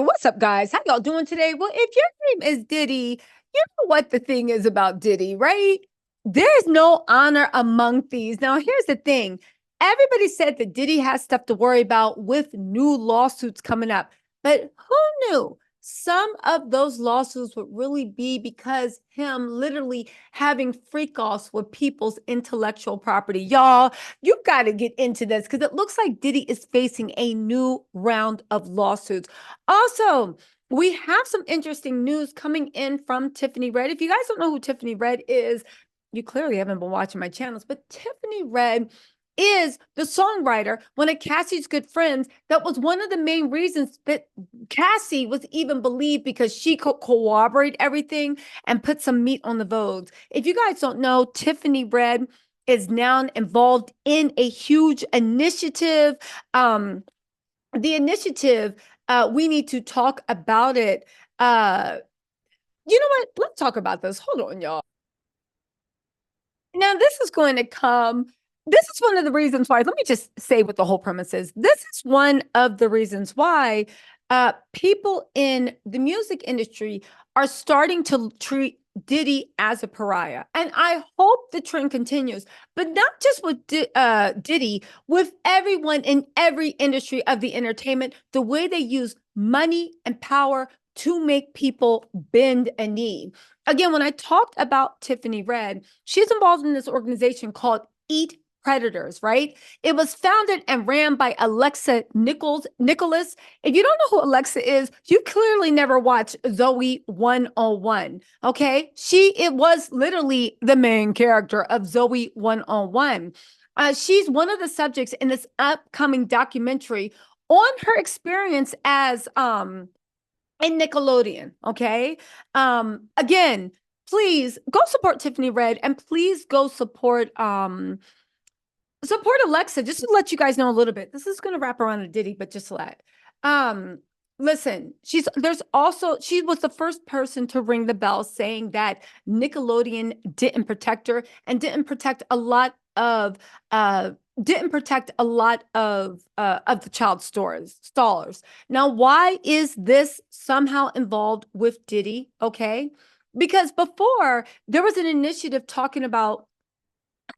what's up, guys? How y'all doing today? Well, if your name is Diddy, you know what the thing is about Diddy, right? There's no honor among thieves. Now, here's the thing. Everybody said that Diddy has stuff to worry about with new lawsuits coming up. But who knew some of those lawsuits would really be because him literally having freak offs with people's intellectual property? Y'all, you got to get into this because it looks like Diddy is facing a new round of lawsuits. Also, we have some interesting news coming in from Tiffany Red. If you guys don't know who Tiffany Red is, you clearly haven't been watching my channels, but Tiffany Red is the songwriter, one of Cassie's good friends. That was one of the main reasons that Cassie was even believed, because she could corroborate everything and put some meat on the bones. If you guys don't know, Tiffany Red is now involved in a huge initiative. The initiative, we need to talk about it. You know what? Let's talk about this. Hold on, y'all. Now, this is going to come. This is one of the reasons why. Let me just say what the whole premise is. This is one of the reasons why people in the music industry are starting to treat Diddy as a pariah. And I hope the trend continues, but not just with Diddy, with everyone in every industry of the entertainment, the way they use money and power to make people bend a knee. Again, when I talked about Tiffany Red, she's involved in this organization called Eat Predators, right? It was founded and ran by Alexa Nicholas. If you don't know who Alexa is, you clearly never watched Zoe 101. Okay. It was literally the main character of Zoe 101. She's one of the subjects in this upcoming documentary on her experience as in Nickelodeon. Okay. Again, please go support Tiffany Red, and please go support Alexa, just to let you guys know a little bit. This is going to wrap around a Diddy, but just let. Listen, she was the first person to ring the bell saying that Nickelodeon didn't protect her and didn't protect a lot of the child stallers. Now, why is this somehow involved with Diddy? Okay, because before there was an initiative talking about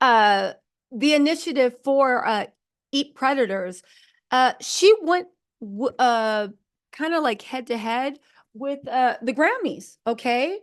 the initiative for Eat Predators. She went kind of like head to head with the Grammys, okay?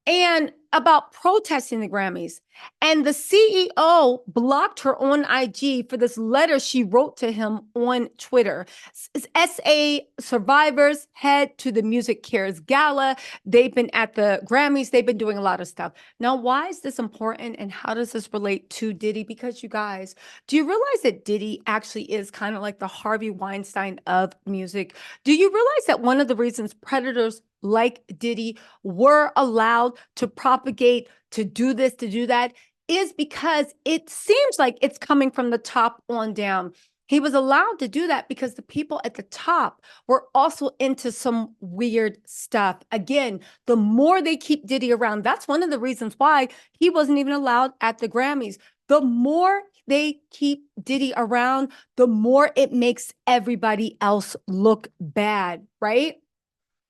And about protesting the Grammys. And the CEO blocked her on IG for this letter she wrote to him on Twitter. SA survivors head to the Music Cares Gala. They've been at the Grammys. They've been doing a lot of stuff. Now, why is this important, and how does this relate to Diddy? Because you guys, do you realize that Diddy actually is kind of like the Harvey Weinstein of music? Do you realize that one of the reasons predators like Diddy were allowed to propagate, to do this, to do that, is because it seems like it's coming from the top on down. He was allowed to do that because the people at the top were also into some weird stuff. Again, the more they keep Diddy around, that's one of the reasons why he wasn't even allowed at the Grammys. The more they keep Diddy around, the more it makes everybody else look bad, right?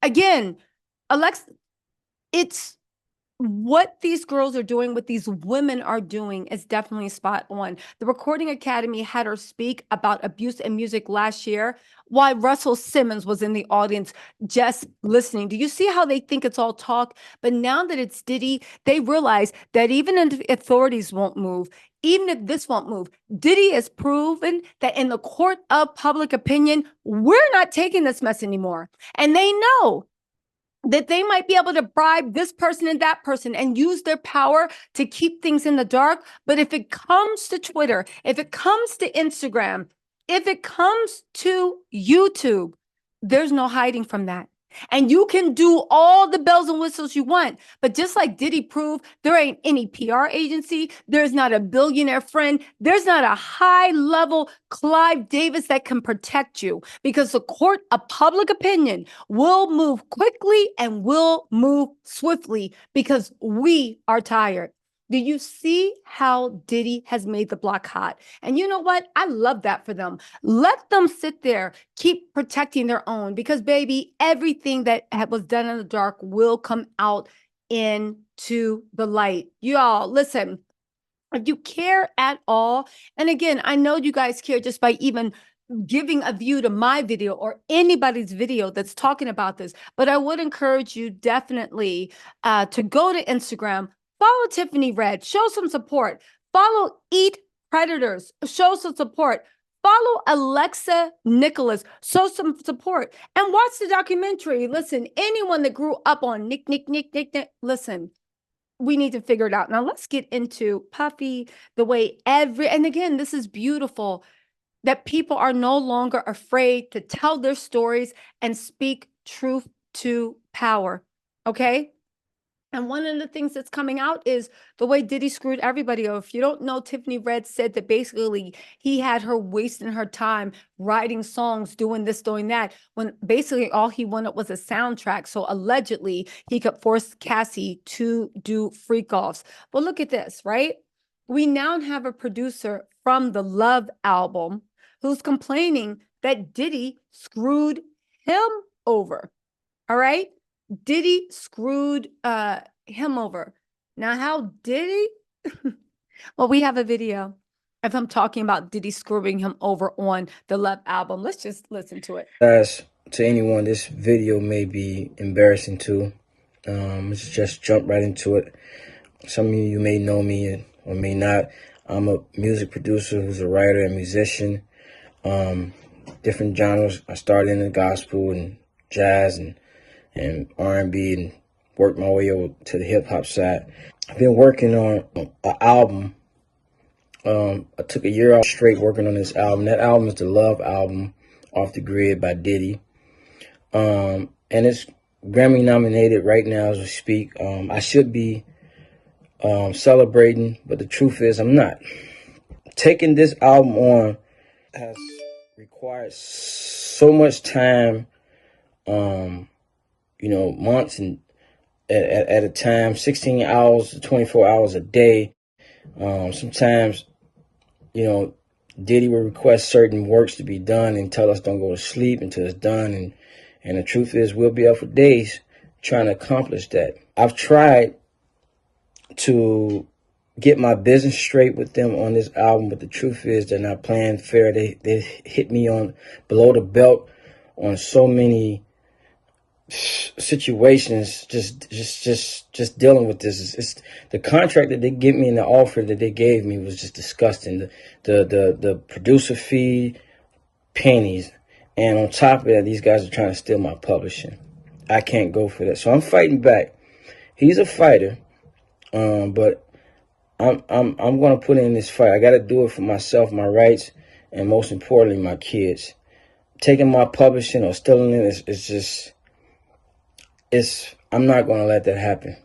Again, Alexa, it's what these girls are doing, what these women are doing is definitely spot on. The Recording Academy had her speak about abuse in music last year, while Russell Simmons was in the audience just listening. Do you see how they think it's all talk? But now that it's Diddy, they realize that even if the authorities won't move, even if this won't move, Diddy has proven that in the court of public opinion, we're not taking this mess anymore. And they know that they might be able to bribe this person and that person and use their power to keep things in the dark. But if it comes to Twitter, if it comes to Instagram, if it comes to YouTube, there's no hiding from that. And you can do all the bells and whistles you want. But just like Diddy proved, there ain't any PR agency. There's not a billionaire friend. There's not a high level Clive Davis that can protect you, because the court of public opinion will move quickly and will move swiftly because we are tired. Do you see how Diddy has made the block hot? And you know what? I love that for them. Let them sit there, keep protecting their own, because baby, everything that was done in the dark will come out into the light. Y'all, listen, if you care at all, and again, I know you guys care just by even giving a view to my video or anybody's video that's talking about this, but I would encourage you definitely to go to Instagram, follow Tiffany Red, show some support, follow Eat Predators, show some support, follow Alexa Nicholas, show some support, and watch the documentary. Listen, anyone that grew up on Nick, listen, we need to figure it out. Now let's get into Puffy, the way and again, this is beautiful that people are no longer afraid to tell their stories and speak truth to power. Okay. And one of the things that's coming out is the way Diddy screwed everybody over. If you don't know, Tiffany Red said that basically he had her wasting her time writing songs, doing this, doing that, when basically all he wanted was a soundtrack. So allegedly he could force Cassie to do freak offs. But look at this, right? We now have a producer from the Love album who's complaining that Diddy screwed him over. All right. Diddy screwed him over. Now, how Diddy? Well, we have a video of him talking about Diddy screwing him over on the Love album. Let's just listen to it. Guys, to anyone, this video may be embarrassing too. Let's just jump right into it. Some of you may know me or may not. I'm a music producer who's a writer and musician. Different genres. I started in the gospel and jazz and R&B and worked my way over to the hip hop side. I've been working on an album. I took a year off straight working on this album. That album is the Love album, Off the Grid by Diddy. And it's Grammy nominated right now as we speak. I should be celebrating, but the truth is I'm not. Taking this album on has required so much time, months and at a time, 16 hours to 24 hours a day. Sometimes, Diddy will request certain works to be done and tell us don't go to sleep until it's done. And the truth is we'll be up for days trying to accomplish that. I've tried to get my business straight with them on this album, but the truth is they're not playing fair. They hit me on below the belt on so many situations, just dealing with this. It's the contract that they give me and the offer that they gave me was just disgusting. The producer fee, pennies, and on top of that, these guys are trying to steal my publishing. I can't go for that, so I'm fighting back. He's a fighter, but I'm gonna put in this fight. I got to do it for myself, my rights, and most importantly, my kids. Taking my publishing or stealing it I'm not going to let that happen.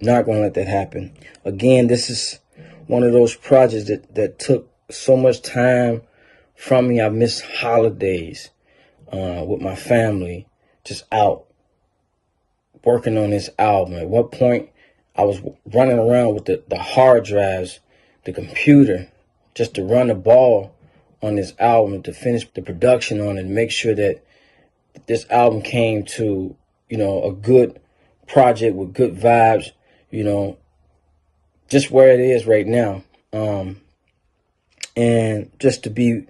Not going to let that happen. Again, this is one of those projects that took so much time from me. I missed holidays with my family, just out working on this album. At what point I was running around with the hard drives, the computer, just to run the ball on this album, to finish the production on it, and make sure that this album came to a good project with good vibes, just where it is right now. And just to be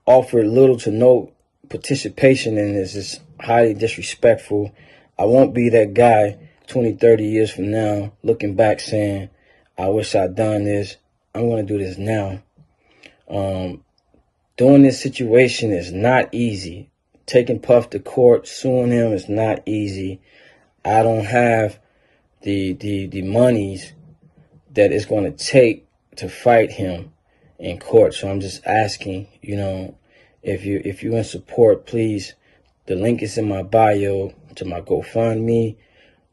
offered little to no participation in this is highly disrespectful. I won't be that guy 20, 30 years from now looking back saying, I wish I'd done this. I'm going to do this now. Doing this situation is not easy. Taking Puff to court, suing him is not easy. I don't have the monies that it's going to take to fight him in court. So I'm just asking, if you're in support, please. The link is in my bio to my GoFundMe.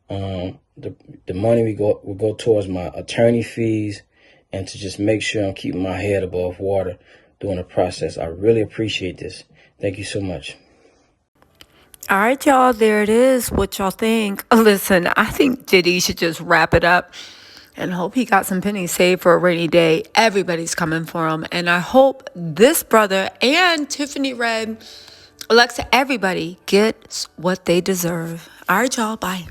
The money will go towards my attorney fees and to just make sure I'm keeping my head above water during the process. I really appreciate this. Thank you so much. All right, y'all, there it is. What y'all think? Listen, I think Diddy should just wrap it up. and hope he got some pennies saved for a rainy day. Everybody's coming for him. And I hope this brother and Tiffany Red, Alexa, everybody gets what they deserve. All right, y'all. Bye.